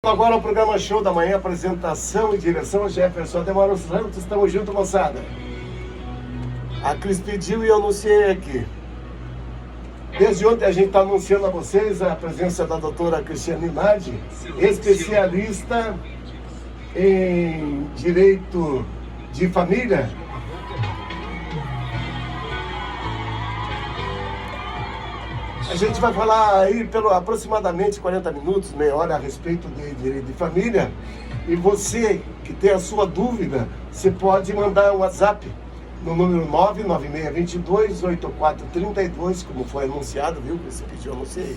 Agora o programa Show da Manhã, apresentação e direção, Jefferson Demoro Santos. Estamos juntos, moçada. A Cris pediu e eu anunciei aqui. Desde ontem a gente está anunciando a vocês a presença da doutora Cristiane Nadi, especialista em direito de família. A gente vai falar aí pelo aproximadamente 40 minutos, meia hora, a respeito de direito de família. E você que tem a sua dúvida, você pode mandar um WhatsApp no número 99622-8432, como foi anunciado, viu? Você pediu, eu anunciei.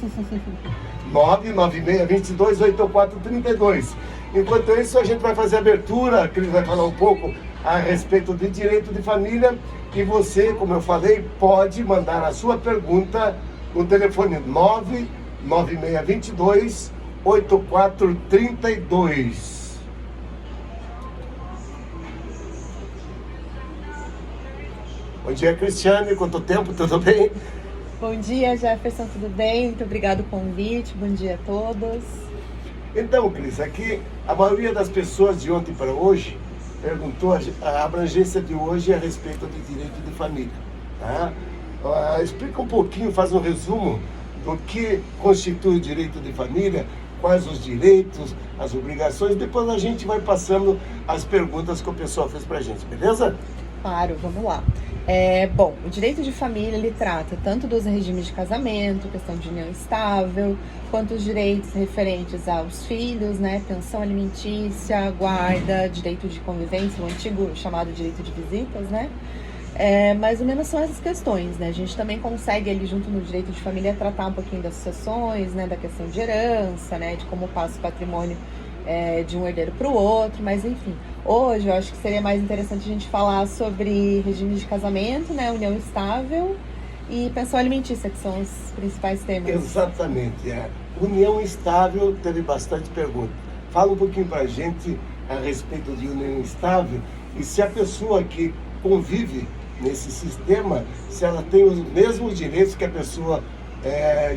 99622-8432. Enquanto isso, a gente vai fazer a abertura, que ele vai falar um pouco a respeito de direito de família. E você, como eu falei, pode mandar a sua pergunta no telefone 99622-8432. Bom dia, Cristiane. Quanto tempo? Tudo bem? Bom dia, Jefferson. Tudo bem? Muito obrigado pelo convite. Bom dia a todos. Então, Cris, aqui a maioria das pessoas de ontem para hoje perguntou a abrangência de hoje a respeito de direito de família. Tá? Explica um pouquinho, faz um resumo do que constitui o direito de família, quais os direitos, as obrigações. Depois a gente vai passando as perguntas que o pessoal fez pra gente, beleza? Claro, vamos lá. Bom, o direito de família, ele trata tanto dos regimes de casamento, questão de união estável, quanto os direitos referentes aos filhos, né, pensão alimentícia, guarda, direito de convivência, o antigo chamado direito de visitas, né? Mais ou menos são essas questões, né? A gente também consegue ali junto no direito de família tratar um pouquinho das sucessões, né? Da questão de herança, né? De como passa o patrimônio de um herdeiro para o outro, mas enfim. Hoje eu acho que seria mais interessante a gente falar sobre regime de casamento, né? União estável e pensão alimentícia, que são os principais temas. Exatamente. União estável, teve bastante pergunta. Fala um pouquinho pra gente a respeito de união estável e se a pessoa que convive nesse sistema, se ela tem os mesmos direitos que a pessoa,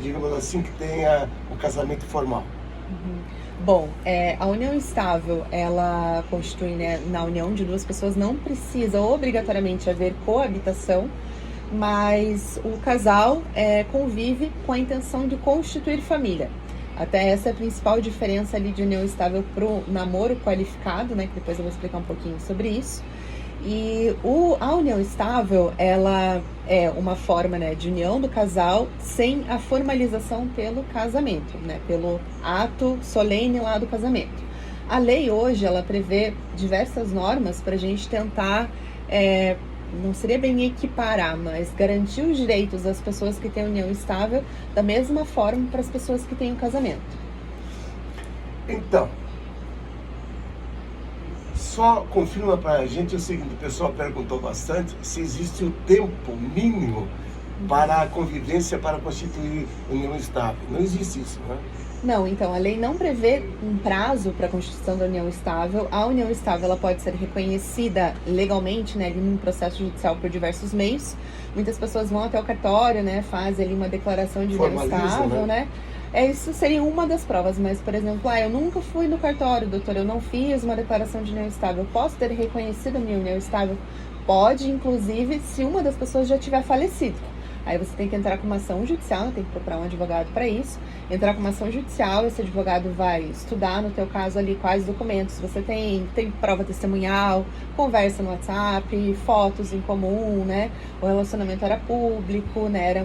digamos assim, que tenha o casamento formal. Uhum. Bom, a união estável, ela constitui, né, na união de duas pessoas, não precisa obrigatoriamente haver coabitação, mas o casal convive com a intenção de constituir família. Até essa é a principal diferença ali de união estável para o namoro qualificado, né, que depois eu vou explicar um pouquinho sobre isso. E a união estável, ela é uma forma, né, de união do casal sem a formalização pelo casamento, né, pelo ato solene lá do casamento. A lei hoje, ela prevê diversas normas para a gente tentar, não seria bem equiparar, mas garantir os direitos das pessoas que têm união estável da mesma forma para as pessoas que têm o casamento. Então, só confirma pra gente o seguinte, o pessoal perguntou bastante, se existe o tempo mínimo para a convivência, para constituir união estável. Não existe isso, né? Não, então a lei não prevê um prazo para a constituição da união estável. A união estável, ela pode ser reconhecida legalmente, né, ali num processo judicial por diversos meios. Muitas pessoas vão até o cartório, né, fazem ali uma declaração de união estável, né? Isso seria uma das provas, mas, por exemplo, eu nunca fui no cartório, doutor, eu não fiz uma declaração de união estável. Posso ter reconhecido a minha união estável? Pode, inclusive, se uma das pessoas já tiver falecido. Aí você tem que entrar com uma ação judicial, tem que procurar um advogado para isso. Entrar com uma ação judicial, esse advogado vai estudar, no teu caso ali, quais documentos você tem prova testemunhal, conversa no WhatsApp, fotos em comum, né? O relacionamento era público, né? Era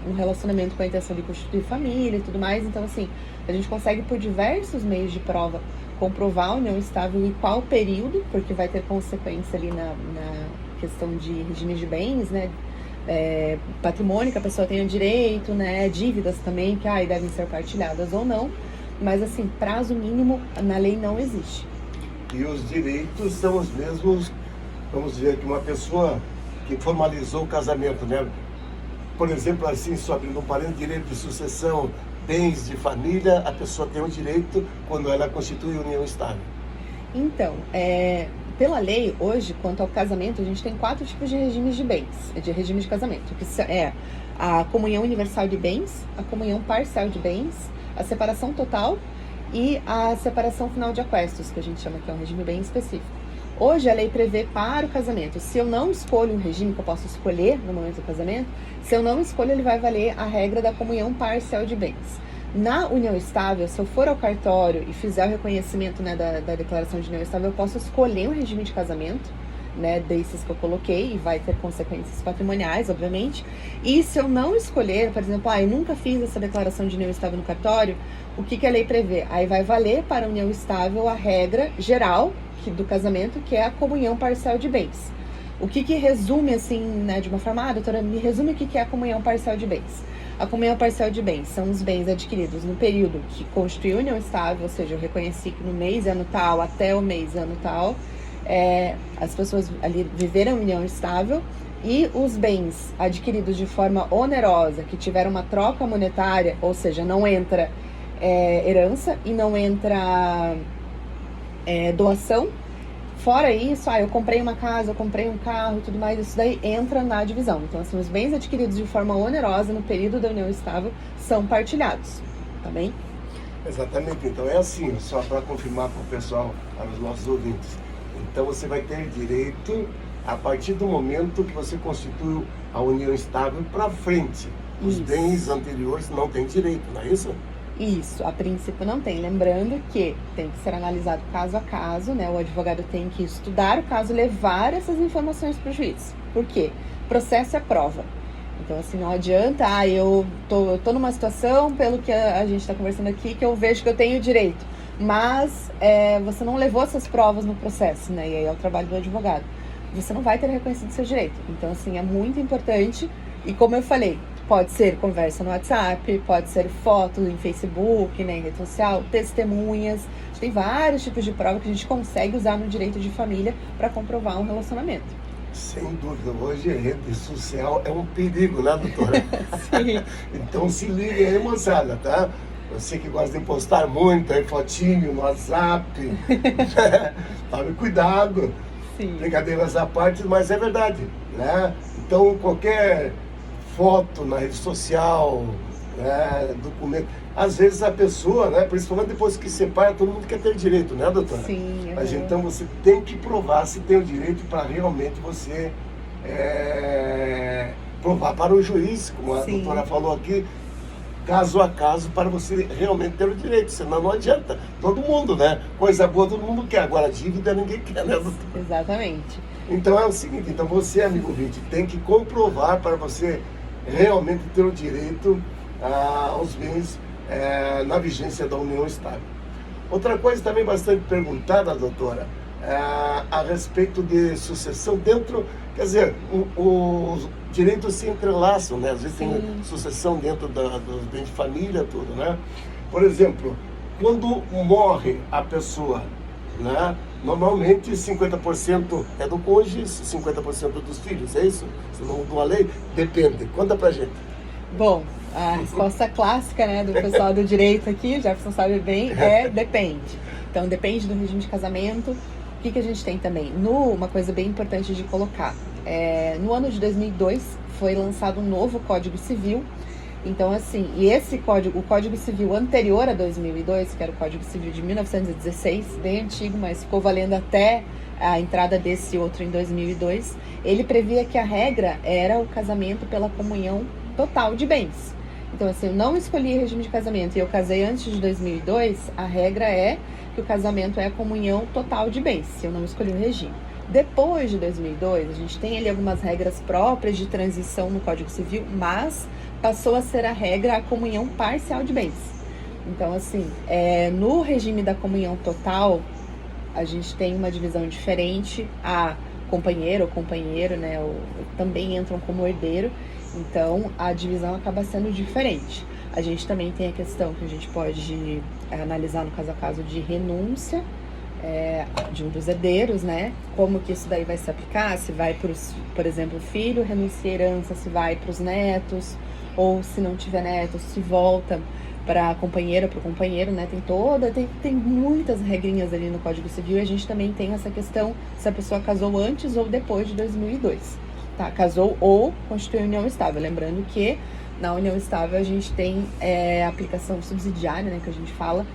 um relacionamento com a intenção de constituir família e tudo mais. Então, assim, a gente consegue por diversos meios de prova comprovar a união estável e qual período, porque vai ter consequência ali na questão de regime de bens, né? Patrimônio que a pessoa tenha direito, né, dívidas também que devem ser partilhadas ou não, mas assim, prazo mínimo na lei não existe. E os direitos são os mesmos, vamos dizer, que uma pessoa que formalizou o casamento, né? Por exemplo, assim, só abrindo um parênteses, direito de sucessão, bens de família, a pessoa tem o direito quando ela constitui união estável. Então, pela lei, hoje, quanto ao casamento, a gente tem 4 tipos de regimes de bens, de regime de casamento, que é a comunhão universal de bens, a comunhão parcial de bens, a separação total e a separação final de aquestos, que a gente chama, que é um regime bem específico. Hoje a lei prevê para o casamento, se eu não escolho um regime que eu posso escolher no momento do casamento, se eu não escolho, ele vai valer a regra da comunhão parcial de bens. Na união estável, se eu for ao cartório e fizer o reconhecimento, né, da declaração de união estável, eu posso escolher um regime de casamento, né, desses que eu coloquei, e vai ter consequências patrimoniais, obviamente. E se eu não escolher, por exemplo, eu nunca fiz essa declaração de união estável no cartório, o que a lei prevê? Aí vai valer para a união estável a regra geral do casamento, que é a comunhão parcial de bens. O que resume, assim, né, de uma forma, doutora, me resume o que é a comunhão parcial de bens. A comunhão parcial de bens são os bens adquiridos no período que constitui união estável, ou seja, eu reconheci que no mês ano tal até o mês ano tal, as pessoas ali viveram união estável, e os bens adquiridos de forma onerosa, que tiveram uma troca monetária, ou seja, não entra herança e não entra doação. Fora isso, eu comprei uma casa, eu comprei um carro e tudo mais, isso daí entra na divisão. Então, assim, os bens adquiridos de forma onerosa no período da união estável são partilhados, tá bem? Exatamente. Então é assim, só para confirmar para o pessoal, para os nossos ouvintes. Então você vai ter direito a partir do momento que você constitui a união estável para frente. Os bens anteriores não têm direito, não é isso? Isso, a princípio não tem. Lembrando que tem que ser analisado caso a caso, né? O advogado tem que estudar o caso, levar essas informações para o juiz. Por quê? Processo é prova. Então, assim, não adianta, eu tô numa situação, pelo que a gente está conversando aqui, que eu vejo que eu tenho direito. Mas você não levou essas provas no processo, né? E aí é o trabalho do advogado. Você não vai ter reconhecido seu direito. Então, assim, é muito importante. E como eu falei, pode ser conversa no WhatsApp, pode ser foto em Facebook, né, em rede social, testemunhas. A gente tem vários tipos de prova que a gente consegue usar no direito de família para comprovar um relacionamento. Sem dúvida. Hoje a rede social é um perigo, né, doutora? Sim. Então se liga aí, moçada, tá? Você que gosta de postar muito aí, fotinho no WhatsApp, tome cuidado. Sim. Brincadeiras à parte, mas é verdade, né? Então qualquer foto na rede social, documento, às vezes a pessoa, né, principalmente depois que separa, todo mundo quer ter direito, né, doutora? Sim. Mas então você tem que provar se tem o direito para realmente você provar para o juiz, como a doutora falou aqui, caso a caso, para você realmente ter o direito, senão não adianta. Todo mundo, né? Coisa boa todo mundo quer, agora dívida ninguém quer, né, doutora? Exatamente. Então é o seguinte, então você, amigo ouvinte, tem que comprovar para você realmente ter o direito aos bens na vigência da união estável. Outra coisa também bastante perguntada, doutora, a respeito de sucessão dentro, quer dizer, os direitos se entrelaçam, né? Às vezes tem sucessão dentro dos bens de família, tudo, né? Por exemplo, quando morre a pessoa, né? Normalmente 50% é do cônjuge, 50% dos filhos, é isso? Se não mudou a lei? Depende. Conta pra gente. Bom, a resposta clássica, né, do pessoal do direito aqui, o Jefferson sabe bem, depende. Então, depende do regime de casamento. O que a gente tem também? Uma coisa bem importante de colocar. No ano de 2002, foi lançado um novo Código Civil. Então, assim, e esse código, o Código Civil anterior a 2002, que era o Código Civil de 1916, bem antigo, mas ficou valendo até a entrada desse outro em 2002, ele previa que a regra era o casamento pela comunhão total de bens. Então, assim, eu não escolhi regime de casamento e eu casei antes de 2002, a regra é que o casamento é a comunhão total de bens, se eu não escolhi o regime. Depois de 2002, a gente tem ali algumas regras próprias de transição no Código Civil, mas passou a ser a regra a comunhão parcial de bens. Então, assim, no regime da comunhão total, a gente tem uma divisão diferente. A companheiro ou companheiro, né, também entram como herdeiro. Então, a divisão acaba sendo diferente. A gente também tem a questão que a gente pode analisar no caso a caso de renúncia de um dos herdeiros, né? Como que isso daí vai se aplicar? Se vai para, por exemplo, o filho renuncia à herança, se vai para os netos, ou se não tiver netos, se volta para a companheira, para o companheiro, né? Tem muitas regrinhas ali no Código Civil, e a gente também tem essa questão se a pessoa casou antes ou depois de 2002, tá? Casou ou constituiu união estável. Lembrando que Na união estável a gente tem a aplicação subsidiária, né, que a gente fala,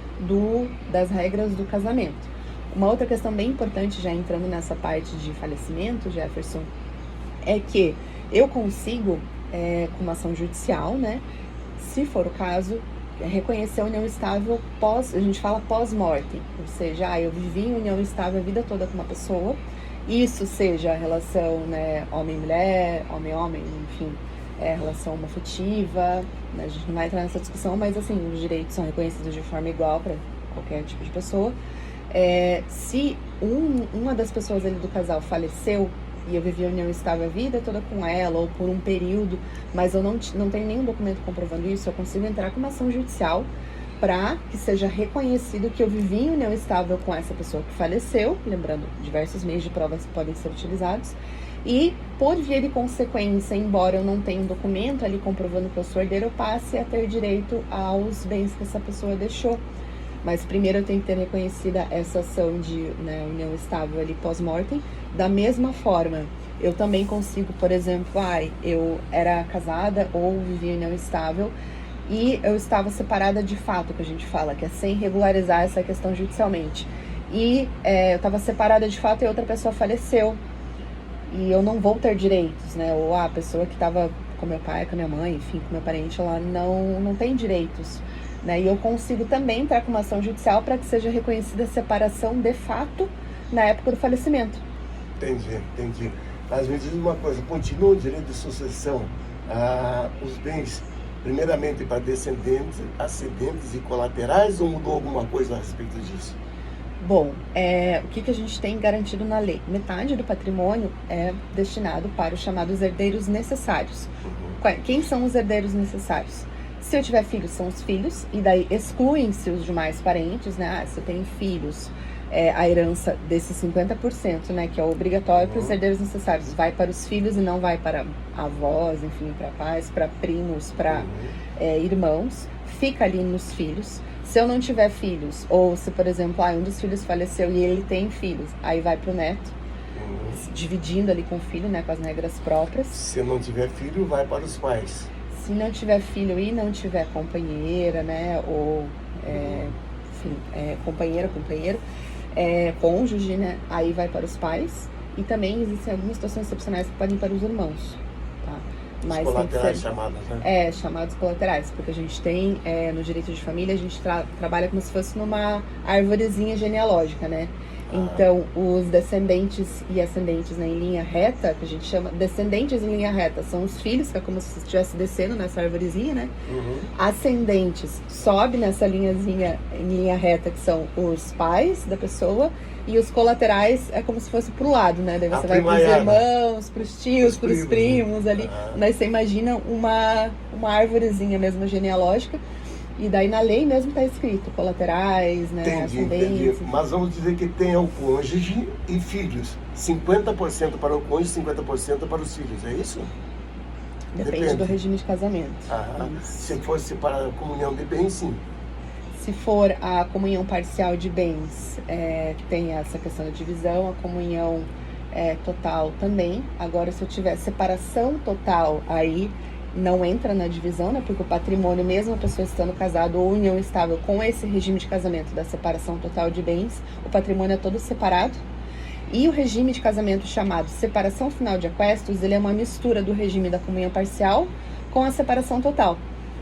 das regras do casamento. Uma outra questão bem importante, já entrando nessa parte de falecimento, Jefferson, é que eu consigo, com uma ação judicial, né, se for o caso, reconhecer a união estável a gente fala pós-morte, ou seja, eu vivi em união estável a vida toda com uma pessoa, isso seja a relação, né, homem-mulher, homem-homem, enfim, relação homoafetiva, né, a gente não vai entrar nessa discussão, mas assim, os direitos são reconhecidos de forma igual para qualquer tipo de pessoa. Se uma das pessoas ali do casal faleceu e eu vivi a união estável a vida toda com ela, ou por um período, mas eu não tenho nenhum documento comprovando isso, eu consigo entrar com uma ação judicial para que seja reconhecido que eu vivi em união estável com essa pessoa que faleceu, lembrando, diversos meios de provas podem ser utilizados, e por via de consequência, embora eu não tenha um documento ali comprovando que eu sou herdeiro, eu passe a ter direito aos bens que essa pessoa deixou. Mas primeiro eu tenho que ter reconhecida essa ação de, né, união estável ali pós-mortem. Da mesma forma, eu também consigo, por exemplo, eu era casada ou vivia em união estável e eu estava separada de fato, que a gente fala, que é sem regularizar essa questão judicialmente. E eu estava separada de fato e outra pessoa faleceu. E eu não vou ter direitos, né? Ou a pessoa que estava com meu pai, com a minha mãe, enfim, com meu parente, ela não tem direitos. Né? E eu consigo também entrar com uma ação judicial para que seja reconhecida a separação de fato na época do falecimento. Entendi. Mas me diz uma coisa, continua o direito de sucessão, os bens, primeiramente para descendentes, ascendentes e colaterais, ou mudou alguma coisa a respeito disso? Bom, o que a gente tem garantido na lei? Metade do patrimônio é destinado para os chamados herdeiros necessários. Quem são os herdeiros necessários? Se eu tiver filhos, são os filhos, e daí excluem-se os demais parentes, né? Se eu tenho filhos, a herança desses 50%, né, que é obrigatório para os herdeiros necessários, vai para os filhos e não vai para avós, enfim, para pais, para primos, para irmãos, fica ali nos filhos. Se eu não tiver filhos, ou se, por exemplo, um dos filhos faleceu e ele tem filhos, aí vai para o neto, dividindo ali com o filho, né, com as regras próprias. Se não tiver filho, vai para os pais. Se não tiver filho e não tiver companheira, né, ou, enfim, companheiro, cônjuge, né, aí vai para os pais. E também existem algumas situações excepcionais que podem ir para os irmãos, tá? Mas os colaterais chamados, né? Chamados colaterais, porque a gente tem, no direito de família, a gente trabalha como se fosse numa árvorezinha genealógica, né? Então, os descendentes e ascendentes, né, em linha reta, que a gente chama descendentes em linha reta, são os filhos, que é como se estivesse descendo nessa árvorezinha, né? Ascendentes, sobe nessa linhazinha em linha reta, que são os pais da pessoa, e os colaterais é como se fosse pro lado, né? Daí você vai pros irmãos, pros tios, pros primos ali. Daí você imagina uma árvorezinha mesmo genealógica. E daí na lei mesmo está escrito colaterais, né? Entendi. Mas vamos dizer que tem o cônjuge e filhos. 50% para o cônjuge, 50% para os filhos, é isso? Depende do regime de casamento. Se fosse para a comunhão de bens, sim. Se for a comunhão parcial de bens, tem essa questão da divisão, a comunhão total também. Agora, se eu tiver separação total, aí não entra na divisão, né? Porque o patrimônio, mesmo a pessoa estando casada ou união estável com esse regime de casamento da separação total de bens, o patrimônio é todo separado. E o regime de casamento chamado separação final de aquestos, ele é uma mistura do regime da comunhão parcial com a separação total.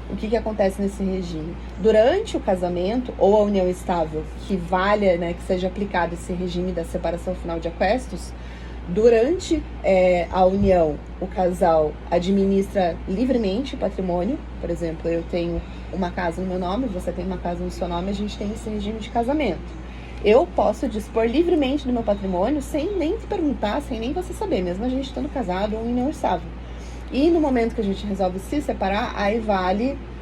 O que acontece nesse regime? Durante o casamento ou a união estável, que valha, né, que seja aplicado esse regime da separação final de aquestos, durante a união, o casal administra livremente o patrimônio. Por exemplo, eu tenho uma casa no meu nome, você tem uma casa no seu nome, a gente tem esse regime de casamento. Eu posso dispor livremente do meu patrimônio sem nem te perguntar, sem nem você saber, mesmo a gente estando casado ou em união estável. E no momento que a gente resolve se separar, aí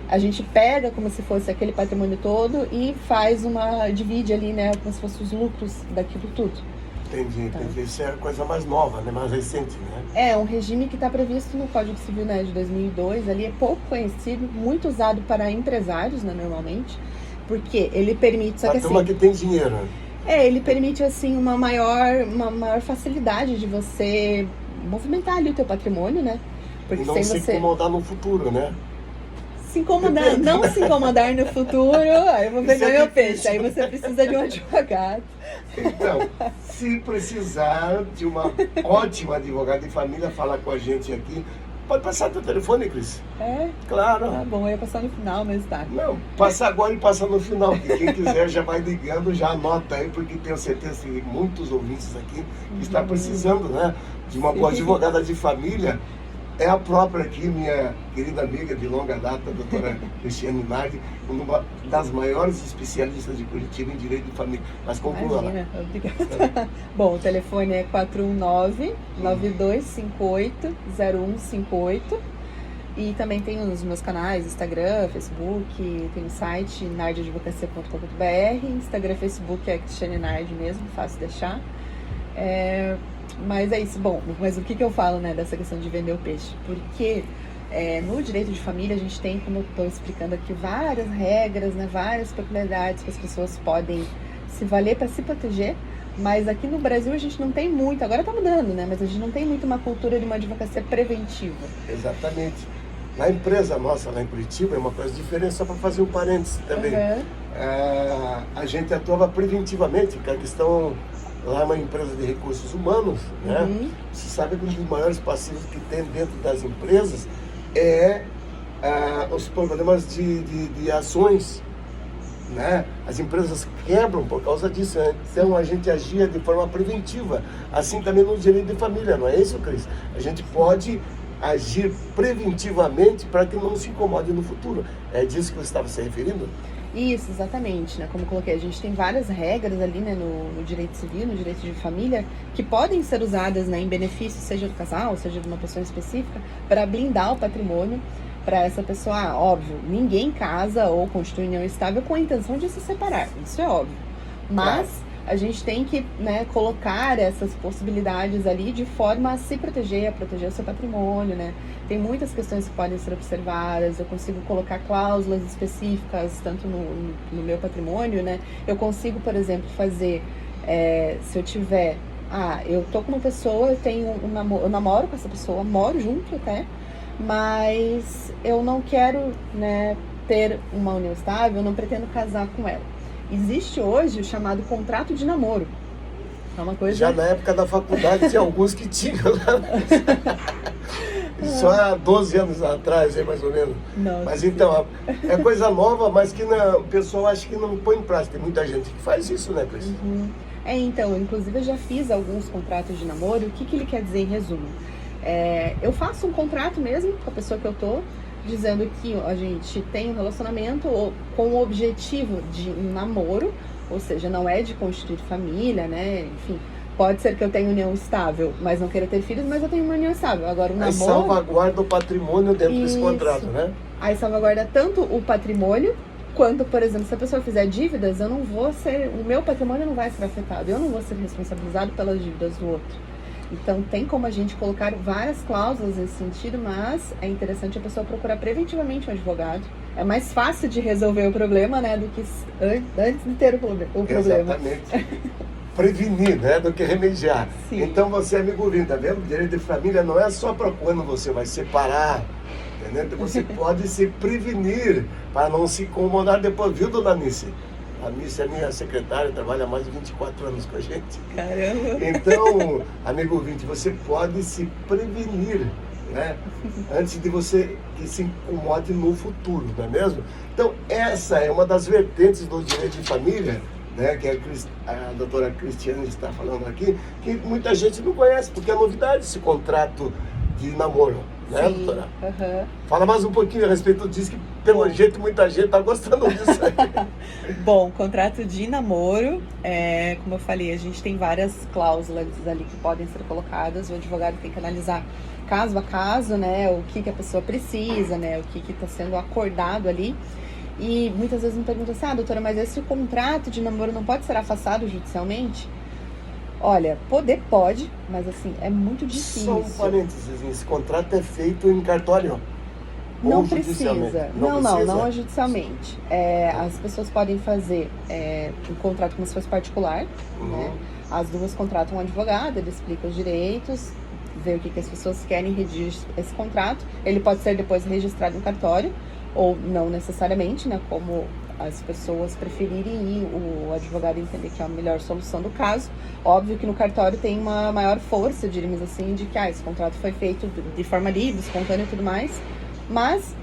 a gente pega como se fosse aquele patrimônio todo e divide ali, né, como se fossem os lucros daquilo tudo. Entendi. Isso é coisa mais nova, né? Mais recente, né? É um regime que está previsto no Código Civil, né, de 2002, ali é pouco conhecido, muito usado para empresários, né, normalmente, porque ele permite... A turma que tem dinheiro. Ele permite, assim, uma maior facilidade de você movimentar ali o teu patrimônio, né? Porque e não se incomodar no futuro, né? Se incomodar, não se incomodar no futuro, aí eu vou vender meu peixe. Aí você precisa de um advogado. Então, se precisar de uma ótima advogada de família, fala com a gente aqui. Pode passar teu telefone, Cris? É? Claro. Tá bom, eu ia passar no final, mas tá. Não, passa agora e passa no final. Que quem quiser já vai ligando, já anota aí, porque tenho certeza que muitos ouvintes aqui que estão precisando, né? De uma boa advogada de família. É a própria aqui, minha querida amiga de longa data, a doutora Cristiane Nardi, uma das maiores especialistas de Curitiba em direito de família. Mas conclua lá. Imagina, obrigada. Bom, o telefone é 419-9258-0158. E também tem os meus canais, Instagram, Facebook, tem o site nardiadvocacia.com.br, Instagram, Facebook é Cristiane Nardi mesmo, fácil de achar. Mas é isso, bom, mas o que eu falo, né, dessa questão de vender o peixe? Porque no direito de família a gente tem, como eu estou explicando aqui, várias regras, né, várias peculiaridades que as pessoas podem se valer para se proteger, mas aqui no Brasil a gente não tem muito, agora está mudando, né, mas a gente não tem muito uma cultura de uma advocacia preventiva. Exatamente. Na empresa nossa, lá em Curitiba, é uma coisa diferente, só para fazer um parênteses também. A gente atuava preventivamente, que a questão... Lá é uma empresa de recursos humanos, né? Você sabe que um dos maiores passivos que tem dentro das empresas é os problemas de ações, né? As empresas quebram por causa disso, né? Então a gente agia de forma preventiva, assim também no direito de família, não é isso, Cris? A gente pode agir preventivamente para que não se incomode no futuro. É disso que você estava se referindo? Isso, exatamente, né? Como eu coloquei, a gente tem várias regras ali, né, no direito civil, no direito de família, que podem ser usadas, né, em benefício, seja do casal, seja de uma pessoa específica, para blindar o patrimônio para essa pessoa. Óbvio, ninguém casa ou constitui união estável com a intenção de se separar, isso é óbvio. Mas a gente tem que, né, colocar essas possibilidades ali de forma a se proteger, a proteger o seu patrimônio, né? Tem muitas questões que podem ser observadas, eu consigo colocar cláusulas específicas, tanto no meu patrimônio, né? Eu consigo, por exemplo, fazer, se eu tiver, eu tô com uma pessoa, eu namoro com essa pessoa, moro junto até, mas eu não quero, né, ter uma união estável, eu não pretendo casar com ela. Existe hoje o chamado contrato de namoro. É uma coisa... Já na época da faculdade tinha alguns que tinham lá. Só há 12 anos atrás, mais ou menos. Nossa. Mas então, é coisa nova, mas que o pessoal acha que não põe em prática. Tem muita gente que faz isso, né, Cris? Então, inclusive eu já fiz alguns contratos de namoro. O que ele quer dizer em resumo? Eu faço um contrato mesmo com a pessoa que eu tô, dizendo que a gente tem um relacionamento com o objetivo de um namoro, ou seja, não é de constituir família, né? Enfim, pode ser que eu tenha união estável, mas não queira ter filhos, mas eu tenho uma união estável. Agora, o namoro... Aí salvaguarda o patrimônio dentro desse contrato, né? Aí salvaguarda tanto o patrimônio, quanto, por exemplo, se a pessoa fizer dívidas, o meu patrimônio não vai ser afetado, eu não vou ser responsabilizado pelas dívidas do outro. Então, tem como a gente colocar várias cláusulas nesse sentido, mas é interessante a pessoa procurar preventivamente um advogado. É mais fácil de resolver o problema, né, do que antes de ter o problema. Exatamente. Prevenir, né, do que remediar. Sim. Então, você, amigo ouvinte, tá vendo? O direito de família não é só para quando você vai separar, entendeu? Então, você pode se prevenir para não se incomodar depois, viu, dona Anice? A Anice é minha secretária, trabalha há mais de 24 anos com a gente. Caramba! Então, amigo ouvinte, você pode se prevenir, né? Antes de você que se incomode no futuro, não é mesmo? Então, essa é uma das vertentes do direito de família, né, que a doutora Cristiane está falando aqui, que muita gente não conhece, porque é novidade esse contrato de namoro, né, Sim, doutora? Fala mais um pouquinho a respeito disso, que pelo jeito muita gente está gostando disso aí. Bom, contrato de namoro, como eu falei, a gente tem várias cláusulas ali que podem ser colocadas, o advogado tem que analisar caso a caso, né, o que a pessoa precisa, né, o que está sendo acordado ali. E muitas vezes me perguntam assim, doutora, mas esse contrato de namoro não pode ser afastado judicialmente? Olha, pode, mas assim, é muito difícil. Só um parênteses, esse contrato é feito em cartório? Não precisa. Não é judicialmente. As pessoas podem fazer um contrato como se fosse particular, né? As duas contratam um advogado, ele explica os direitos, vê o que as pessoas querem, redigir esse contrato. Ele pode ser depois registrado em cartório, ou não necessariamente, né, como as pessoas preferirem e o advogado entender que é a melhor solução do caso. Óbvio que no cartório tem uma maior força, diríamos assim, de que esse contrato foi feito de forma livre, espontânea e tudo mais, mas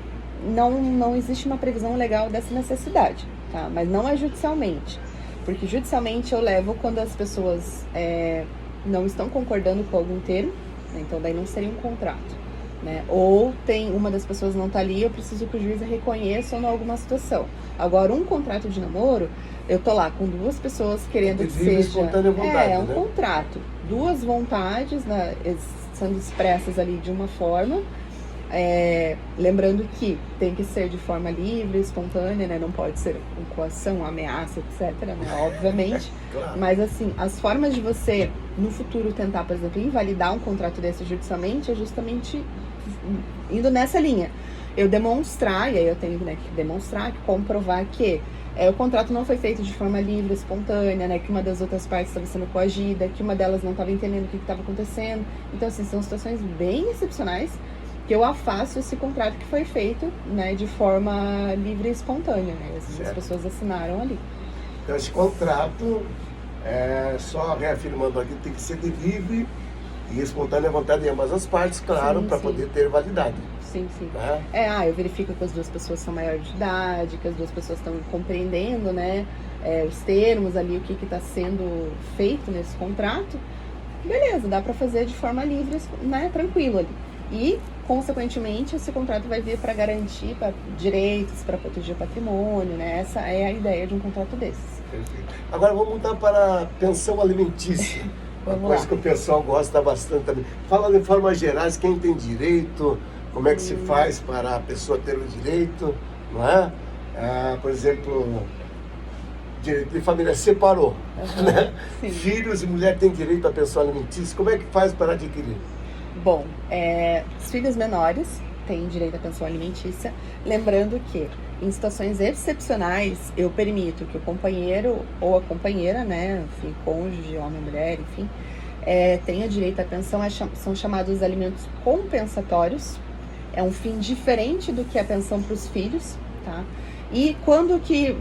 não existe uma previsão legal dessa necessidade, tá? Mas não é judicialmente, porque judicialmente eu levo quando as pessoas não estão concordando com algum termo, né? Então daí não seria um contrato, né? Ou tem uma das pessoas não tá ali, eu preciso que o juiz reconheça ou em alguma situação. Agora, um contrato de namoro, eu tô lá com duas pessoas querendo que seja... espontânea vontade, um contrato. Duas vontades, né, sendo expressas ali de uma forma. Lembrando que tem que ser de forma livre, espontânea, né? Não pode ser com coação, ameaça, etc, né? Obviamente. Claro. Mas assim, as formas de você, no futuro, tentar, por exemplo, invalidar um contrato desse judicialmente é justamente indo nessa linha. Eu demonstrar, e aí eu tenho, né, que demonstrar, que comprovar que o contrato não foi feito de forma livre, espontânea, né, que uma das outras partes estava sendo coagida, que uma delas não estava entendendo o que estava acontecendo. Então, assim, são situações bem excepcionais que eu afasto esse contrato que foi feito, né, de forma livre e espontânea, né, as pessoas assinaram ali. Então, esse contrato, só reafirmando aqui, tem que ser de livre e espontânea vontade de ambas as partes, claro, para poder ter validade. Sim. Eu verifico que as duas pessoas são maiores de idade, que as duas pessoas estão compreendendo, né, os termos ali, o que está sendo feito nesse contrato. Beleza, dá para fazer de forma livre, né, tranquilo ali. E, consequentemente, esse contrato vai vir para garantir direitos, para proteger o patrimônio, né? Essa é a ideia de um contrato desses. Perfeito. Agora vamos mudar para a pensão alimentícia. Uma coisa que o pessoal gosta bastante também. Fala de formas gerais, quem tem direito, como é que se faz para a pessoa ter o direito, não é? Por exemplo, direito de família separou, né? Filhos e mulher têm direito à pensão alimentícia, como é que faz para adquirir? Bom, os filhos menores têm direito à pensão alimentícia, lembrando que em situações excepcionais eu permito que o companheiro ou a companheira, né, enfim, cônjuge, homem, mulher, enfim, tenha direito à pensão. São chamados alimentos compensatórios. É um fim diferente do que a pensão para os filhos, tá? E quando que...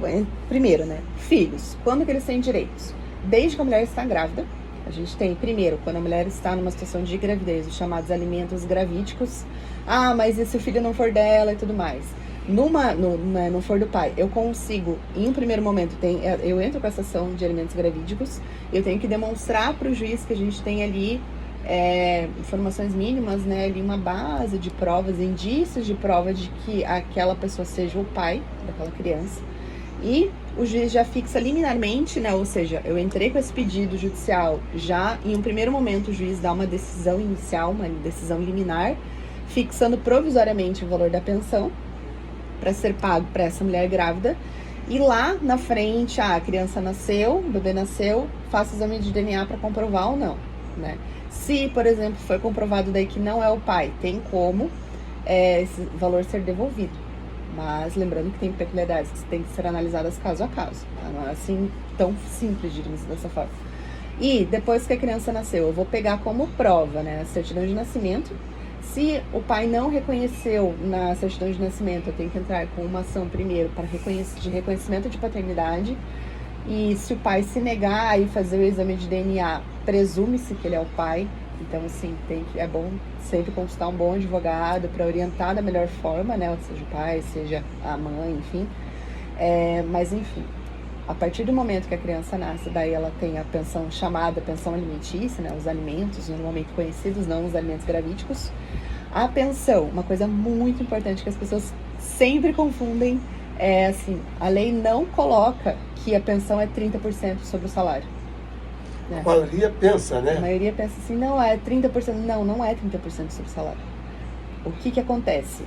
Primeiro, né? Filhos. Quando que eles têm direitos? Desde que a mulher está grávida. A gente tem, primeiro, quando a mulher está numa situação de gravidez, os chamados alimentos gravídicos. Mas e se o filho não for dela e tudo mais? Não for do pai, eu consigo, em um primeiro momento, eu entro com essa ação de alimentos gravídicos, eu tenho que demonstrar para o juiz que a gente tem ali informações mínimas, né, ali uma base de provas, indícios de prova de que aquela pessoa seja o pai daquela criança. E o juiz já fixa liminarmente, né, ou seja, eu entrei com esse pedido judicial, já em um primeiro momento o juiz dá uma decisão inicial, uma decisão liminar, fixando provisoriamente o valor da pensão para ser pago para essa mulher grávida. E lá na frente, a criança nasceu, o bebê nasceu, faça exame de DNA para comprovar ou não, né? Se, por exemplo, foi comprovado daí que não é o pai, tem como esse valor ser devolvido. Mas lembrando que tem peculiaridades que têm que ser analisadas caso a caso, tá? Não é assim tão simples, diríamos dessa forma. E depois que a criança nasceu, eu vou pegar como prova, né, a certidão de nascimento. Se o pai não reconheceu na certidão de nascimento, eu tenho que entrar com uma ação primeiro para de reconhecimento de paternidade. E se o pai se negar e fazer o exame de DNA, presume-se que ele é o pai. Então, assim, é bom sempre consultar um bom advogado para orientar da melhor forma, né? Seja o pai, seja a mãe, enfim. Mas, enfim, a partir do momento que a criança nasce, daí ela tem a pensão chamada pensão alimentícia, né? Os alimentos normalmente conhecidos, não os alimentos gravídicos. A pensão, uma coisa muito importante que as pessoas sempre confundem, assim, a lei não coloca que a pensão é 30% sobre o salário. A maioria pensa, né? A maioria pensa assim, não é 30%, não é 30% sobre o salário. O que acontece?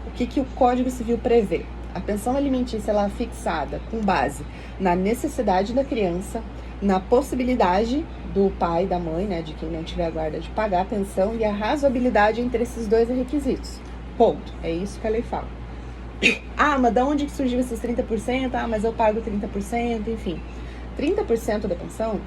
O que o Código Civil prevê? A pensão alimentícia ela é fixada com base na necessidade da criança, na possibilidade do pai, da mãe, né, de quem não tiver a guarda, de pagar a pensão e a razoabilidade entre esses dois requisitos. Ponto. É isso que a lei fala. Mas de onde que surgiu esses 30%? Mas eu pago 30%, enfim. 30% da pensão,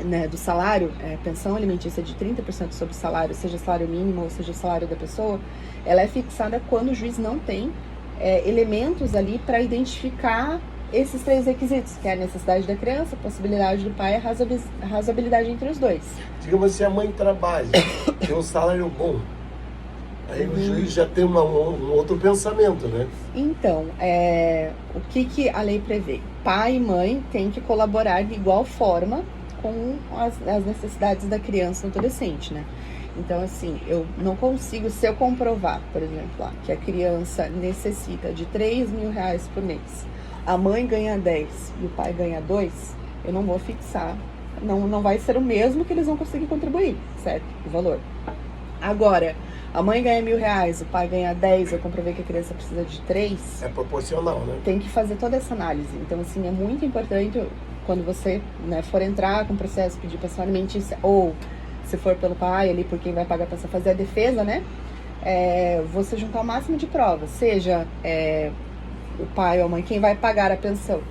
né, do salário, pensão alimentícia de 30% sobre o salário, seja salário mínimo ou seja o salário da pessoa, ela é fixada quando o juiz não tem elementos ali para identificar esses 3 requisitos, que é a necessidade da criança, a possibilidade do pai e a razoabilidade entre os dois. Digamos, se a mãe trabalha, tem um salário bom, aí o juiz já tem um outro pensamento, né? Então, o que a lei prevê? Pai e mãe têm que colaborar de igual forma com as necessidades da criança e do adolescente, né? Então, assim, eu não consigo, se eu comprovar, por exemplo, lá, que a criança necessita de 3 mil reais por mês, a mãe ganha 10 e o pai ganha 2, eu não vou fixar, não vai ser o mesmo que eles vão conseguir contribuir, certo? O valor. Agora, a mãe ganha 1.000 reais, o pai ganha 10, eu comprovei que a criança precisa de 3. É proporcional, né? Tem que fazer toda essa análise. Então, assim, é muito importante quando você, né, for entrar com o processo, pedir pensão alimentícia, ou se for pelo pai ali, por quem vai pagar a pensão, fazer a defesa, né? Você juntar o máximo de provas, seja o pai ou a mãe, quem vai pagar a pensão,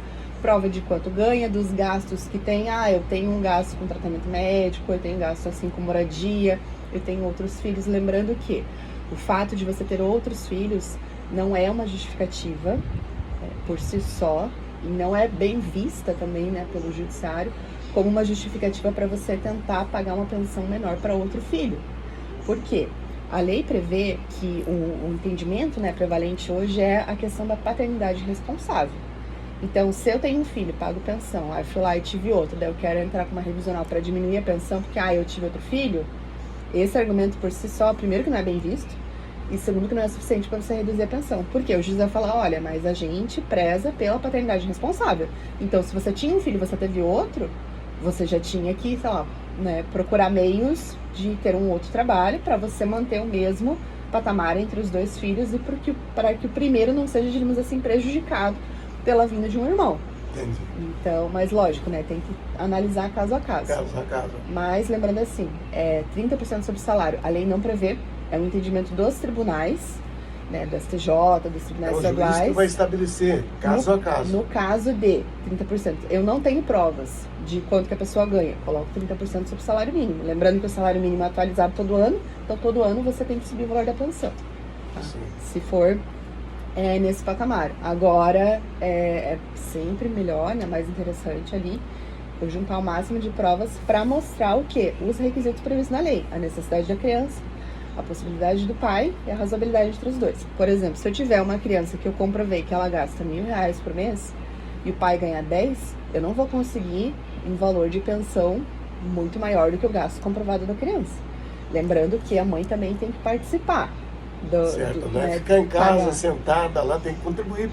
prova de quanto ganha, dos gastos que tem. Eu tenho um gasto com tratamento médico, eu tenho gasto assim com moradia, eu tenho outros filhos. Lembrando que o fato de você ter outros filhos não é uma justificativa por si só, e não é bem vista também, né, pelo judiciário, como uma justificativa para você tentar pagar uma pensão menor para outro filho. Por quê? A lei prevê que o entendimento, né, prevalente hoje é a questão da paternidade responsável. Então, se eu tenho um filho, pago pensão, aí fui lá e tive outro, daí eu quero entrar com uma revisional para diminuir a pensão porque, eu tive outro filho, esse argumento por si só, primeiro que não é bem visto, e segundo que não é suficiente para você reduzir a pensão. Por quê? O juiz vai falar, olha, mas a gente preza pela paternidade responsável. Então, se você tinha um filho e você teve outro, você já tinha que, sei lá, né, procurar meios de ter um outro trabalho para você manter o mesmo patamar entre os 2 filhos e para que o primeiro não seja, digamos assim, prejudicado pela vinda de um irmão. Entendi. Então, mas lógico, né, tem que analisar caso a caso. Caso a caso. Mas lembrando assim, 30% sobre o salário, a lei não prevê, é um entendimento dos tribunais, né, do STJ, dos tribunais estaduais. O juiz que vai estabelecer, caso a caso. No caso de 30%, eu não tenho provas de quanto que a pessoa ganha, coloco 30% sobre o salário mínimo. Lembrando que o salário mínimo é atualizado todo ano, então todo ano você tem que subir o valor da pensão, tá? Se for nesse patamar. Agora, é sempre melhor, né, mais interessante ali, eu juntar o máximo de provas para mostrar o quê? Os requisitos previstos na lei, a necessidade da criança, a possibilidade do pai e a razoabilidade entre os dois. Por exemplo, se eu tiver uma criança que eu comprovei que ela gasta 1.000 reais por mês e o pai ganha 10, eu não vou conseguir um valor de pensão muito maior do que o gasto comprovado da criança. Lembrando que a mãe também tem que participar. Certo, não é ficar em casa, sentada lá, tem que contribuir,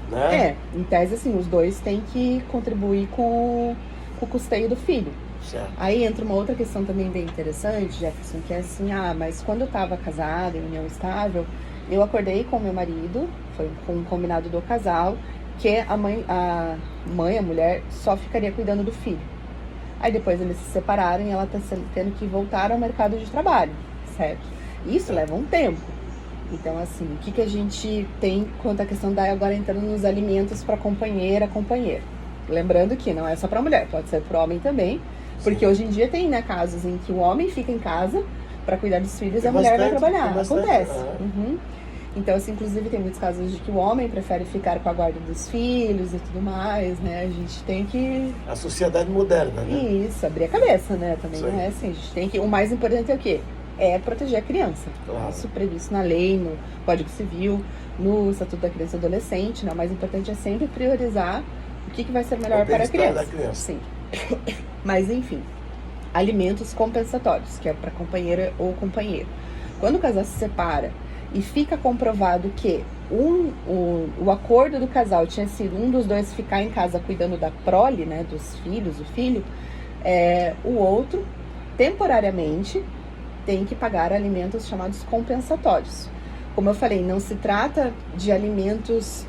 né? Em tese, assim, os dois têm que contribuir com o custeio do filho. Certo. Aí entra uma outra questão também bem interessante, Jefferson, que é assim, mas quando eu estava casada, em união estável, eu acordei com meu marido, foi com um combinado do casal, que a mulher, só ficaria cuidando do filho. Aí depois eles se separaram e ela está tendo que voltar ao mercado de trabalho, certo? Isso leva um tempo. Então, assim, o que a gente tem quanto à questão da agora entrando nos alimentos para companheira, companheiro? Lembrando que não é só para mulher, pode ser para o homem também. Porque hoje em dia tem, né, casos em que o homem fica em casa para cuidar dos filhos e a mulher vai trabalhar. Acontece. Então, assim, inclusive tem muitos casos de que o homem prefere ficar com a guarda dos filhos e tudo mais, né? A gente tem que... A sociedade moderna, né? Isso, abrir a cabeça, né? Também não é assim. A gente tem que... O mais importante é o quê? É proteger a criança. Claro. Isso previsto na lei, no Código Civil, no Estatuto da Criança e Adolescente, né? O mais importante é sempre priorizar o que vai ser melhor para a criança. Da criança. Sim. Mas, enfim, alimentos compensatórios, que é para companheira ou companheiro. Quando o casal se separa e fica comprovado que o acordo do casal tinha sido um dos dois ficar em casa cuidando da prole, né, dos filhos, o filho, o outro, temporariamente, tem que pagar alimentos chamados compensatórios. Como eu falei, não se trata de alimentos...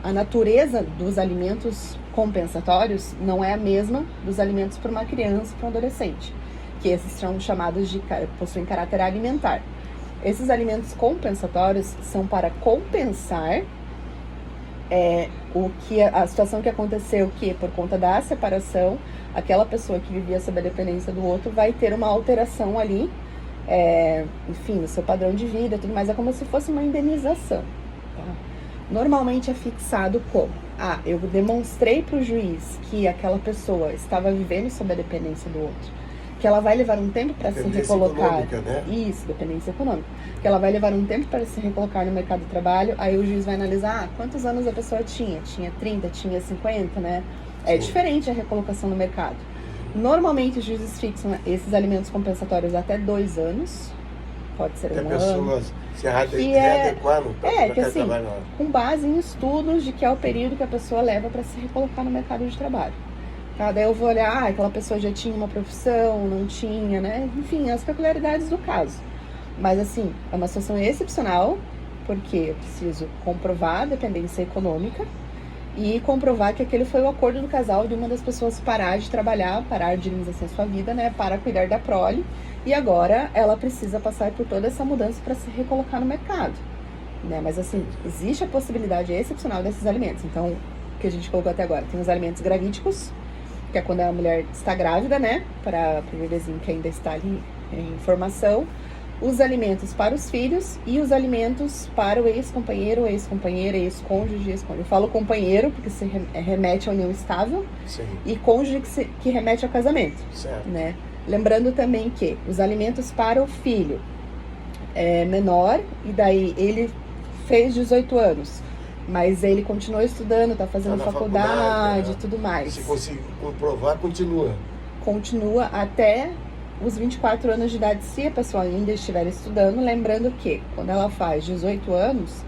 a natureza dos alimentos compensatórios não é a mesma dos alimentos para uma criança e para um adolescente, que esses são chamados de possuem caráter alimentar. Esses alimentos compensatórios são para compensar a situação que aconteceu, que por conta da separação, aquela pessoa que vivia sob a dependência do outro vai ter uma alteração ali, enfim, no seu padrão de vida, tudo mais, é como se fosse uma indenização, tá? Normalmente é fixado como: eu demonstrei para o juiz que aquela pessoa estava vivendo sob a dependência do outro, que ela vai levar um tempo para se recolocar. Né? Isso, dependência econômica. Que ela vai levar um tempo para se recolocar no mercado de trabalho, aí o juiz vai analisar quantos anos a pessoa tinha. Tinha 30, tinha 50, né? É diferente a recolocação no mercado. Normalmente os juízes fixam esses alimentos compensatórios até 2 anos. Pode ser um ano. Se readequar no assim, com base em estudos de que é o período que a pessoa leva para se recolocar no mercado de trabalho. Tá? Daí eu vou olhar, aquela pessoa já tinha uma profissão, não tinha, né? Enfim, as peculiaridades do caso. Mas assim, é uma situação excepcional, porque eu preciso comprovar a dependência econômica e comprovar que aquele foi o acordo do casal de uma das pessoas parar de trabalhar, parar de exercer sua vida, né? Para cuidar da prole. E agora ela precisa passar por toda essa mudança para se recolocar no mercado, né? Mas assim, existe a possibilidade excepcional desses alimentos. Então, o que a gente colocou até agora, tem os alimentos gravídicos, que é quando a mulher está grávida, né? Para o bebezinho que ainda está ali em formação. Os alimentos para os filhos e os alimentos para o ex-companheiro, ex-companheira, ex-cônjuge, ex-cônjuge. Eu falo companheiro porque se remete à união estável. Sim. E cônjuge que remete ao casamento. Certo. Né? Lembrando também que os alimentos para o filho é menor, e daí ele fez 18 anos, mas ele continuou estudando, está fazendo faculdade e tudo mais. Se conseguir comprovar, continua. Continua até os 24 anos de idade, se a pessoa ainda estiver estudando. Lembrando que, quando ela faz 18 anos,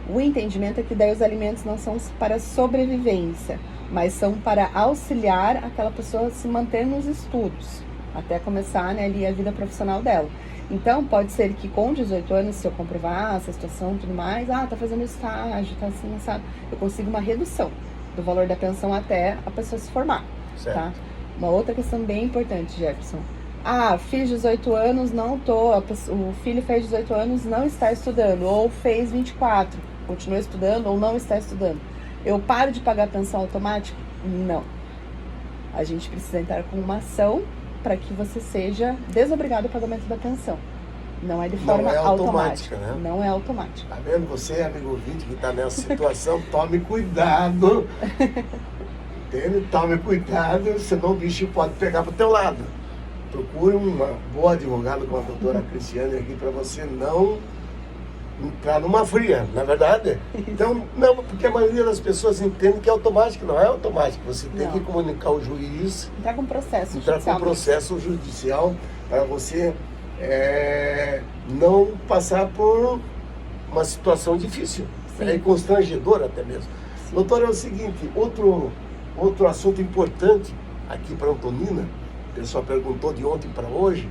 o entendimento é que daí os alimentos não são para sobrevivência, mas são para auxiliar aquela pessoa a se manter nos estudos, até começar, né, ali a vida profissional dela. Então, pode ser que com 18 anos, se eu comprovar essa situação e tudo mais, tá fazendo estágio, tá assim, sabe? Eu consigo uma redução do valor da pensão até a pessoa se formar, certo. Tá? Uma outra questão bem importante, Jefferson. Fiz 18 anos, o filho fez 18 anos, não está estudando, ou fez 24, continua estudando ou não está estudando. Eu paro de pagar pensão automática? Não. A gente precisa entrar com uma ação para que você seja desobrigado do pagamento da pensão. Não é de forma automática. Né? Não é automática. Tá vendo? Você, amigo ouvinte, que está nessa situação, tome cuidado. Tome cuidado, senão o bicho pode pegar pro teu lado. Procure uma boa advogada como a doutora Cristiane aqui para você não entrar numa fria, na verdade. Então, não, porque a maioria das pessoas entende que é automático. Não é automático. Você tem que comunicar ao juiz. Entrar com processo judicial para você não passar por uma situação difícil. É constrangedora até mesmo. Sim. Doutora, é o seguinte, outro assunto importante aqui para a Antonina, o pessoal perguntou de ontem para hoje,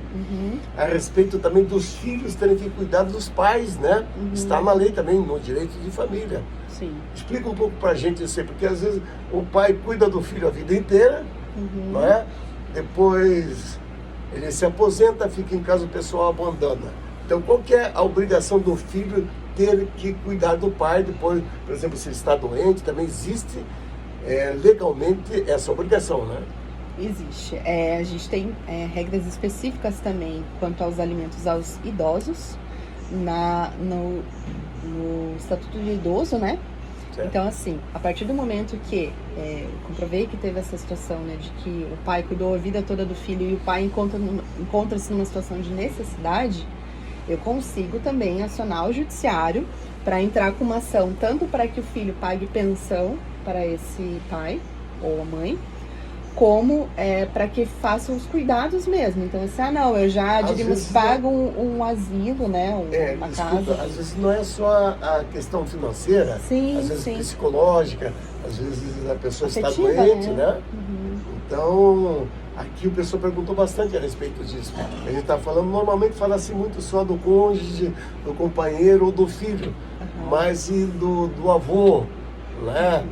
a respeito também dos filhos terem que cuidar dos pais, né? Está na lei também, no direito de família. Sim. Explica um pouco para a gente isso aí, porque às vezes o pai cuida do filho a vida inteira, não é? Depois ele se aposenta, fica em casa, o pessoal abandona. Então, qual que é a obrigação do filho ter que cuidar do pai depois, por exemplo, se ele está doente, também existe legalmente essa obrigação, né? Existe. A gente tem regras específicas também quanto aos alimentos aos idosos no Estatuto de Idoso, né? Certo. Então, assim, a partir do momento que eu comprovei que teve essa situação, né, de que o pai cuidou a vida toda do filho e o pai encontra-se numa situação de necessidade, eu consigo também acionar o judiciário para entrar com uma ação tanto para que o filho pague pensão para esse pai ou a mãe, como para que façam os cuidados mesmo. Então, assim, eu já, diríamos, pago um asilo, né, uma casa. Às vezes não é só a questão financeira, às vezes psicológica, às vezes a pessoa está doente, né? Então, aqui o pessoal perguntou bastante a respeito disso. A gente está falando, normalmente fala-se muito só do cônjuge, do companheiro ou do filho, mas e do avô, né?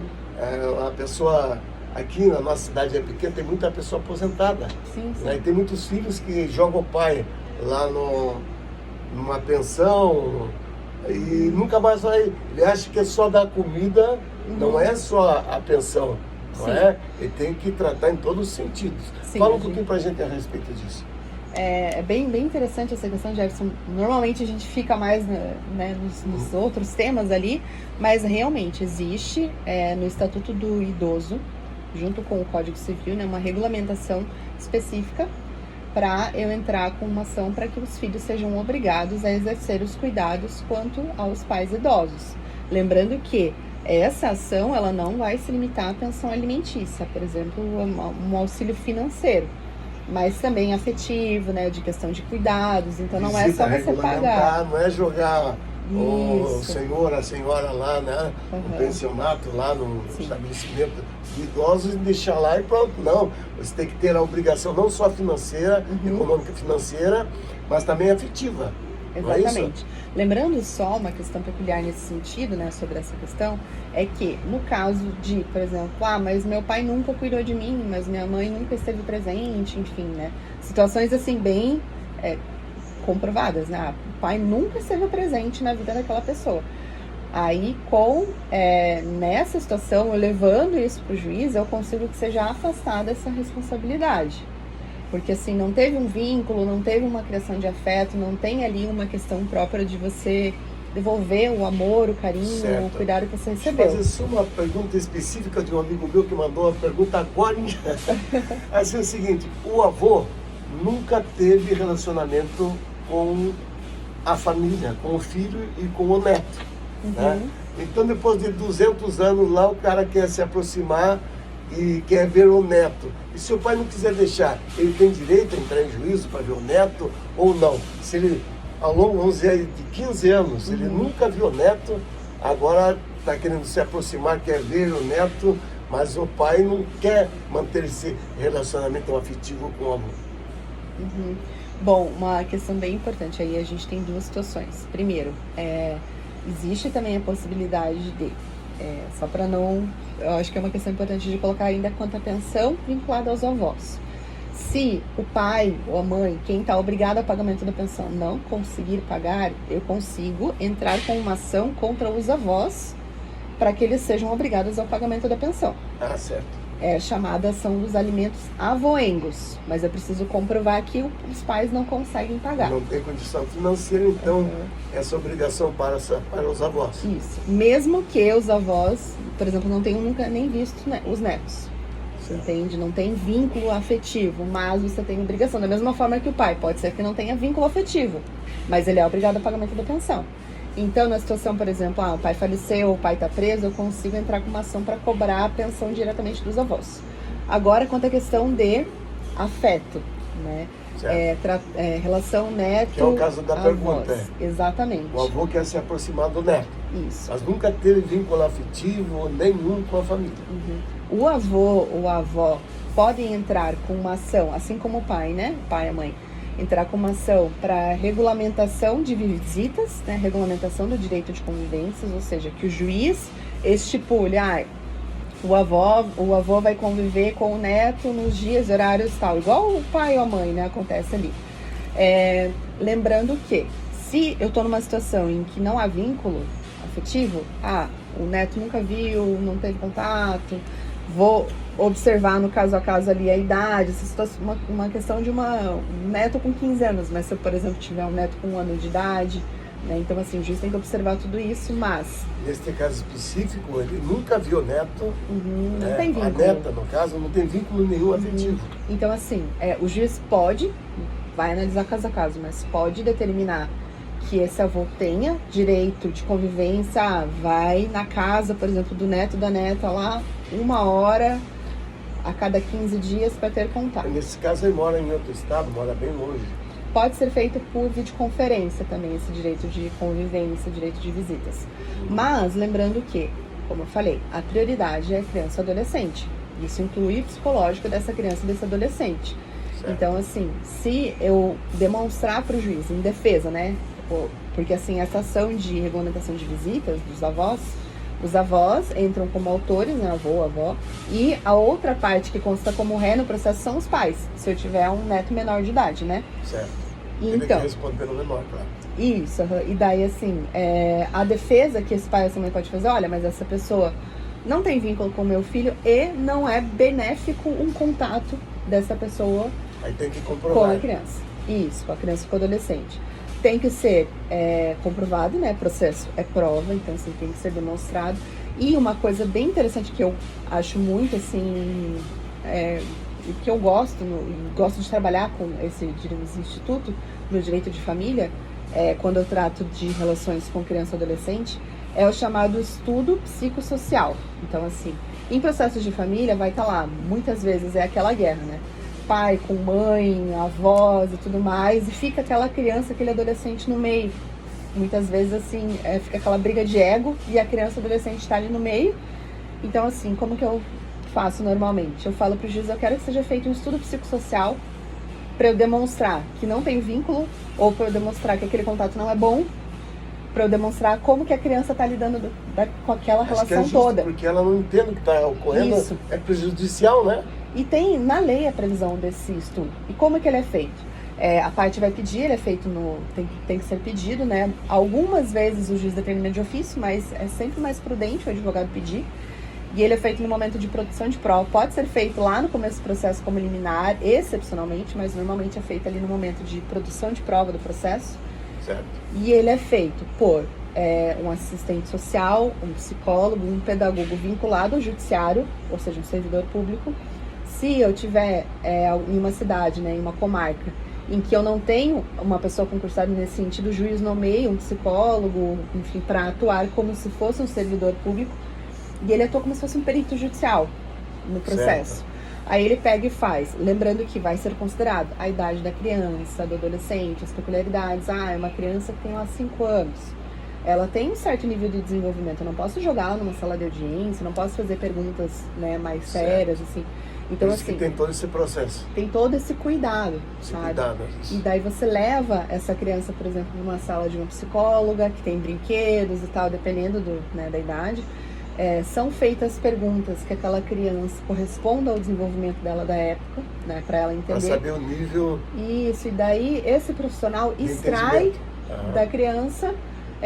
A pessoa... Aqui na nossa cidade é pequena, tem muita pessoa aposentada. Sim. Né? E tem muitos filhos que jogam o pai lá numa pensão e nunca mais vai. Ele acha que é só dar comida, não é só a pensão, não é? Ele tem que tratar em todos os sentidos. Fala um pouquinho pra gente a respeito disso. É bem interessante essa questão, Jefferson. Normalmente a gente fica mais né, nos outros temas ali, mas realmente existe no Estatuto do Idoso, junto com o Código Civil, né, uma regulamentação específica para eu entrar com uma ação para que os filhos sejam obrigados a exercer os cuidados quanto aos pais idosos. Lembrando que essa ação ela não vai se limitar à pensão alimentícia, por exemplo, um auxílio financeiro, mas também afetivo, né, de questão de cuidos. Então não é só você pagar. Não é jogar o senhor, a senhora lá, né, no pensionato, lá no estabelecimento de idosos e deixar lá e pronto. Não, você tem que ter a obrigação não só financeira, econômica financeira, mas também afetiva. Exatamente. Lembrando só uma questão peculiar nesse sentido, né, sobre essa questão, é que no caso de, por exemplo, mas meu pai nunca cuidou de mim, mas minha mãe nunca esteve presente, enfim, né, situações assim bem comprovadas, né, o pai nunca esteve presente na vida daquela pessoa. Aí, nessa situação, eu levando isso para o juiz, eu consigo que seja afastada essa responsabilidade. Porque assim, não teve um vínculo, não teve uma criação de afeto, não tem ali uma questão própria de você devolver o amor, o carinho, o cuidado que você recebeu. Deixa eu fazer só uma pergunta específica de um amigo meu que mandou a pergunta agora. Assim, é o seguinte, o avô nunca teve relacionamento com a família, com o filho e com o neto. Né? Então, depois de 200 anos lá, o cara quer se aproximar e quer ver o neto. E se o pai não quiser deixar, ele tem direito a entrar em juízo para ver o neto ou não? Se ele, ao longo, vamos dizer, de 15 anos, ele nunca viu o neto, agora está querendo se aproximar, quer ver o neto, mas o pai não quer manter esse relacionamento afetivo com o avô. Bom, uma questão bem importante aí, a gente tem duas situações. Primeiro, existe também a possibilidade de, só para não, eu acho que é uma questão importante de colocar ainda quanto à pensão vinculada aos avós. Se o pai ou a mãe, quem está obrigado ao pagamento da pensão, não conseguir pagar, eu consigo entrar com uma ação contra os avós para que eles sejam obrigados ao pagamento da pensão. Ah, certo. É chamada ação dos alimentos avoengos, mas eu preciso comprovar que os pais não conseguem pagar. Não tem condição financeira, então essa obrigação para os avós. Isso. Mesmo que os avós, por exemplo, não tenham nunca nem visto os netos. Certo. Entende? Não tem vínculo afetivo, mas você tem obrigação. Da mesma forma que o pai, pode ser que não tenha vínculo afetivo, mas ele é obrigado ao pagamento da pensão. Então, na situação, por exemplo, o pai faleceu, o pai está preso, eu consigo entrar com uma ação para cobrar a pensão diretamente dos avós. Agora, quanto à questão de afeto, né? Relação neto. Que é o caso da pergunta. Exatamente. O avô quer se aproximar do neto. Isso. Mas nunca teve vínculo afetivo nenhum com a família. O avô ou a avó podem entrar com uma ação, assim como o pai, né? O pai e a mãe. Entrar com uma ação para regulamentação de visitas, né? Regulamentação do direito de convivências, ou seja, que o juiz estipule, o avô vai conviver com o neto nos dias, horários tal, igual o pai ou a mãe, né? Acontece ali. Lembrando que, se eu estou numa situação em que não há vínculo afetivo, o neto nunca viu, não teve contato, vou observar no caso a caso ali a idade, se uma questão de um neto com 15 anos, mas se eu, por exemplo, tiver um neto com 1 ano de idade, né, então assim, o juiz tem que observar tudo isso, mas... Neste caso específico, ele nunca viu o neto, não tem vínculo. A neta, no caso, não tem vínculo nenhum afetivo. Então assim, o juiz vai analisar caso a caso, mas pode determinar que esse avô tenha direito de convivência, vai na casa, por exemplo, do neto da neta lá, 1 hora a cada 15 dias para ter contato. Nesse caso ele mora em outro estado, mora bem longe. Pode ser feito por videoconferência também, esse direito de convivência, direito de visitas. Mas lembrando que, como eu falei, a prioridade é criança e adolescente. Isso inclui o psicológico dessa criança e desse adolescente. Certo. Então, assim, se eu demonstrar para o juiz em defesa, né? Porque assim, essa ação de regulamentação de visitas dos avós, os avós entram como autores, né, avô, avó, e a outra parte que consta como ré no processo são os pais, se eu tiver um neto menor de idade, né? Certo. Então, ele que responde pelo menor, claro. Isso, e daí assim, a defesa que esse pai também pode fazer, olha, mas essa pessoa não tem vínculo com o meu filho e não é benéfico um contato dessa pessoa aí tem que comprovar com a criança. Isso, com a criança e com o adolescente. Tem que ser comprovado, né? Processo é prova, então assim, tem que ser demonstrado. E uma coisa bem interessante que eu acho muito, assim, que eu gosto de trabalhar com esse instituto no direito de família, quando eu trato de relações com criança e adolescente, é o chamado estudo psicossocial. Então, assim, em processos de família vai estar lá, muitas vezes é aquela guerra, né? Pai com mãe, avós e tudo mais, e fica aquela criança, aquele adolescente no meio. Muitas vezes, assim, fica aquela briga de ego e a criança e o adolescente está ali no meio. Então, assim, como que eu faço normalmente? Eu falo para o juiz, eu quero que seja feito um estudo psicossocial para eu demonstrar que não tem vínculo, ou para eu demonstrar que aquele contato não é bom, para eu demonstrar como que a criança está lidando com aquela relação toda. Porque ela não entende o que está ocorrendo, Isso. É prejudicial, né? E tem na lei a previsão desse estudo. E como é que ele é feito? A parte vai pedir, ele é feito tem que ser pedido, né? Algumas vezes o juiz determina de ofício, mas é sempre mais prudente o advogado pedir. E ele é feito no momento de produção de prova. Pode ser feito lá no começo do processo como liminar, excepcionalmente, mas normalmente é feito ali no momento de produção de prova do processo. Certo. E ele é feito por um assistente social, um psicólogo, um pedagogo vinculado ao judiciário, ou seja, um servidor público. Se eu tiver em uma cidade, né, em uma comarca, em que eu não tenho uma pessoa concursada nesse sentido, o juiz nomeia um psicólogo, enfim, para atuar como se fosse um servidor público, e ele atua como se fosse um perito judicial no processo. Certo. Aí ele pega e faz, lembrando que vai ser considerado a idade da criança, do adolescente, as peculiaridades. É uma criança que tem lá 5 anos. Ela tem um certo nível de desenvolvimento, eu não posso jogar ela numa sala de audiência, não posso fazer perguntas, né, mais sérias, assim. Então, por isso assim, que tem todo esse processo. Tem todo esse cuidado, sabe? Isso. E daí você leva essa criança, por exemplo, numa sala de uma psicóloga, que tem brinquedos e tal, dependendo da idade. São feitas perguntas que aquela criança corresponda ao desenvolvimento dela da época, né? Para ela entender. Para saber o nível. Isso, e daí esse profissional extrai da criança.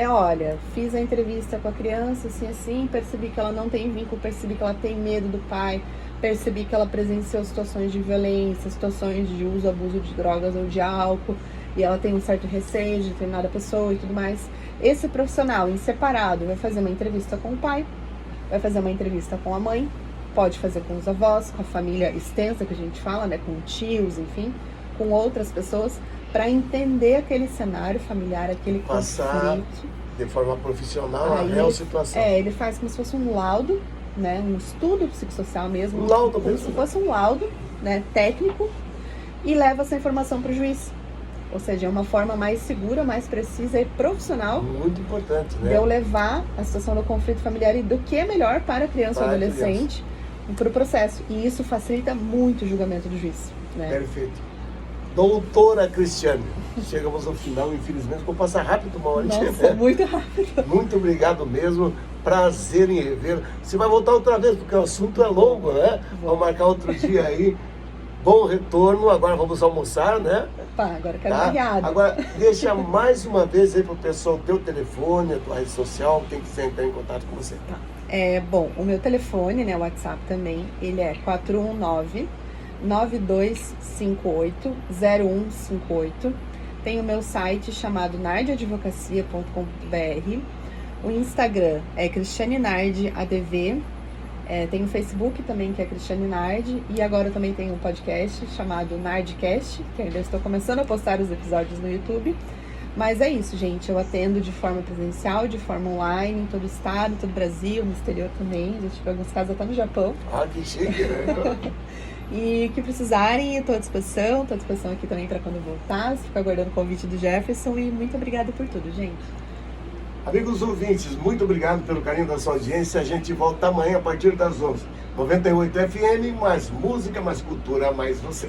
Olha, fiz a entrevista com a criança, assim, percebi que ela não tem vínculo, percebi que ela tem medo do pai, percebi que ela presenciou situações de violência, situações de uso, abuso de drogas ou de álcool, e ela tem um certo receio de determinada pessoa e tudo mais. Esse profissional, em separado, vai fazer uma entrevista com o pai, vai fazer uma entrevista com a mãe, pode fazer com os avós, com a família extensa que a gente fala, né, com tios, enfim, com outras pessoas, para entender aquele cenário familiar, aquele conflito. De forma profissional a real situação. Ele faz como se fosse um laudo, né, um estudo psicossocial mesmo. Um laudo como mesmo. se fosse um laudo, né, técnico, e leva essa informação para o juiz. Ou seja, é uma forma mais segura, mais precisa e profissional. Muito importante, né? De eu levar a situação do conflito familiar e do que é melhor para a criança ou adolescente para o processo. E isso facilita muito o julgamento do juiz, né? Perfeito. Doutora Cristiane, chegamos ao final, infelizmente, vou passar rápido uma hora. Nossa, muito rápido. Muito obrigado mesmo, prazer em rever. Você vai voltar outra vez, porque o assunto é longo, né? Vamos marcar outro dia aí. Bom retorno, agora vamos almoçar, né? Opa, agora quero uma riada. Agora, deixa mais uma vez aí pro pessoal o teu telefone, a tua rede social, quem quiser entrar em contato com você. Tá. Bom, o meu telefone, né, o WhatsApp também, ele é 419-9258-0158. Tem o meu site chamado nardiadvocacia.com.br. O Instagram é Cristiane Nardi ADV. Tem o Facebook também, que é Cristiane Nardi. E agora eu também tenho um podcast chamado Nardcast, que ainda estou começando a postar os episódios no YouTube. Mas é isso, gente. Eu atendo de forma presencial, de forma online, em todo o estado, em todo o Brasil, no exterior também. Já tive alguns casos até no Japão. Que chique, né? E o que precisarem, eu estou à disposição. Estou à disposição aqui também para quando voltar. Fico aguardando o convite do Jefferson. E muito obrigada por tudo, gente. Amigos ouvintes, muito obrigado pelo carinho da sua audiência. A gente volta amanhã a partir das 11. 98 FM, mais música, mais cultura, mais você.